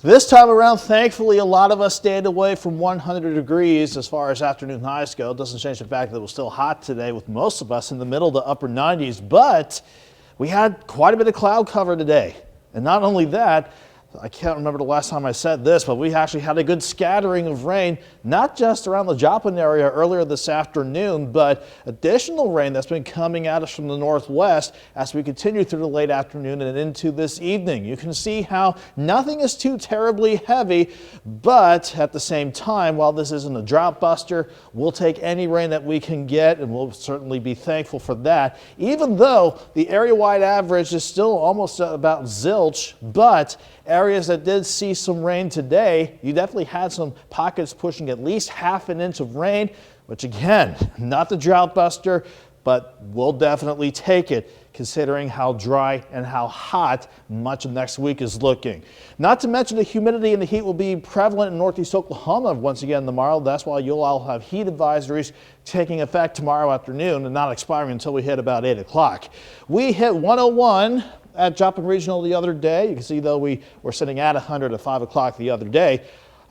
This time around, thankfully, a lot of us stayed away from 100 degrees as far as afternoon highs go. It doesn't change the fact that it was still hot today with most of us in the middle to upper 90s, but we had quite a bit of cloud cover today. And not only that, I can't remember the last time I said this, but we actually had a good scattering of rain, not just around the Joplin area earlier this afternoon, but additional rain that's been coming at us from the northwest as we continue through the late afternoon and into this evening. You can see how nothing is too terribly heavy, but at the same time, while this isn't a drought buster, we'll take any rain that we can get, and we'll certainly be thankful for that, even though the area-wide average is still almost about zilch, but areas that did see some rain today, you definitely had some pockets pushing at least half an inch of rain, which again, not the drought buster, but we'll definitely take it considering how dry and how hot much of next week is looking. Not to mention the humidity and the heat will be prevalent in northeast Oklahoma once again tomorrow. That's why you'll all have heat advisories taking effect tomorrow afternoon and not expiring until we hit about 8 o'clock. We hit 101 at Joplin Regional the other day. You can see though we were sitting at 100 at 5 o'clock the other day.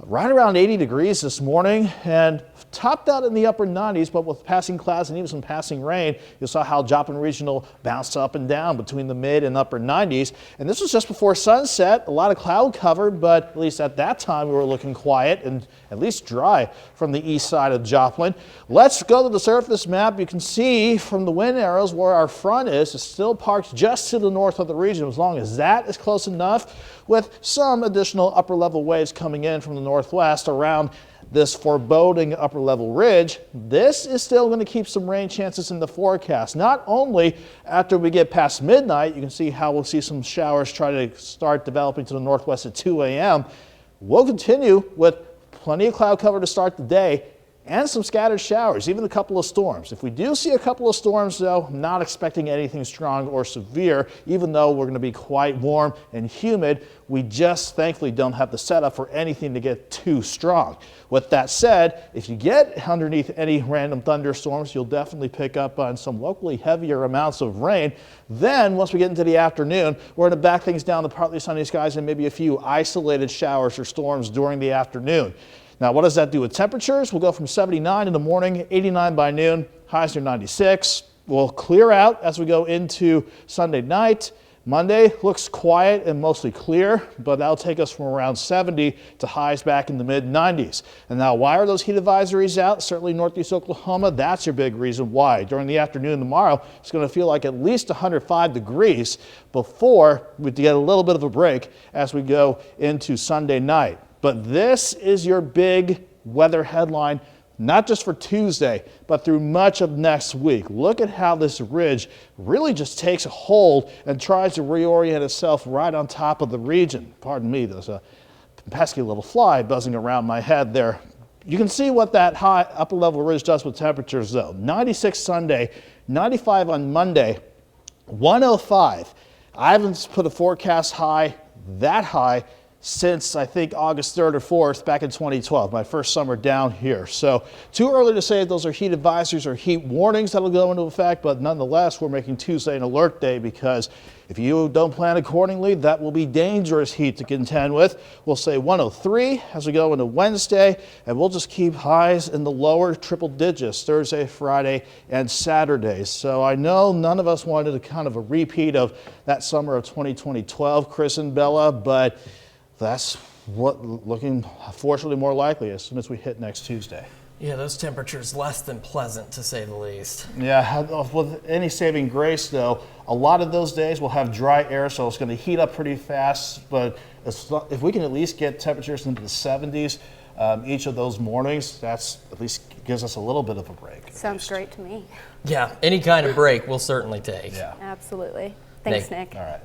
Right around 80 degrees this morning and topped out in the upper 90s, but with passing clouds and even some passing rain, you saw how Joplin Regional bounced up and down between the mid and upper 90s. And this was just before sunset, a lot of cloud cover, but at least at that time we were looking quiet and at least dry from the east side of Joplin. Let's go to the surface map. You can see from the wind arrows where our front is. It's still parked just to the north of the region. As long as that is close enough, with some additional upper level waves coming in from the northwest around this foreboding upper level ridge, this is still going to keep some rain chances in the forecast. Not only after we get past midnight, you can see how we'll see some showers try to start developing to the northwest at 2 a.m. We'll continue with plenty of cloud cover to start the day and some scattered showers, even a couple of storms. If we do see a couple of storms, though, not expecting anything strong or severe, even though we're going to be quite warm and humid. We just thankfully don't have the setup for anything to get too strong. With that said, if you get underneath any random thunderstorms, you'll definitely pick up on some locally heavier amounts of rain. Then, once we get into the afternoon, we're going to back things down to partly sunny skies and maybe a few isolated showers or storms during the afternoon. Now, what does that do with temperatures? We'll go from 79 in the morning, 89 by noon, highs near 96. We'll clear out as we go into Sunday night. Monday looks quiet and mostly clear, but that'll take us from around 70 to highs back in the mid-90s. And now, why are those heat advisories out? Certainly northeast Oklahoma, that's your big reason why. During the afternoon tomorrow, it's going to feel like at least 105 degrees before we get a little bit of a break as we go into Sunday night. But this is your big weather headline, not just for Tuesday, but through much of next week. Look at how this ridge really just takes a hold and tries to reorient itself right on top of the region. Pardon me, there's a pesky little fly buzzing around my head there. You can see what that high upper level ridge does with temperatures though. 96 Sunday, 95 on Monday, 105. I haven't put a forecast high that high since I think August 3rd or 4th back in 2012, my first summer down here. So too early to say if those are heat advisories or heat warnings that'll go into effect, but nonetheless, we're making Tuesday an alert day because if you don't plan accordingly, that will be dangerous heat to contend with. We'll say 103 as we go into Wednesday, and we'll just keep highs in the lower triple digits Thursday, Friday, and Saturday. So I know none of us wanted a kind of a repeat of that summer of 2012, Chris and Bella, but that's what looking fortunately more likely as soon as we hit next Tuesday. Yeah, those temperatures less than pleasant to say the least. Yeah, with any saving grace though, a lot of those days will have dry air, so it's going to heat up pretty fast. But if we can at least get temperatures into the 70s each of those mornings, that's at least gives us a little bit of a break. Sounds great to me. Yeah, any kind of break we'll certainly take. Yeah, Absolutely. Thanks, Nick. All right.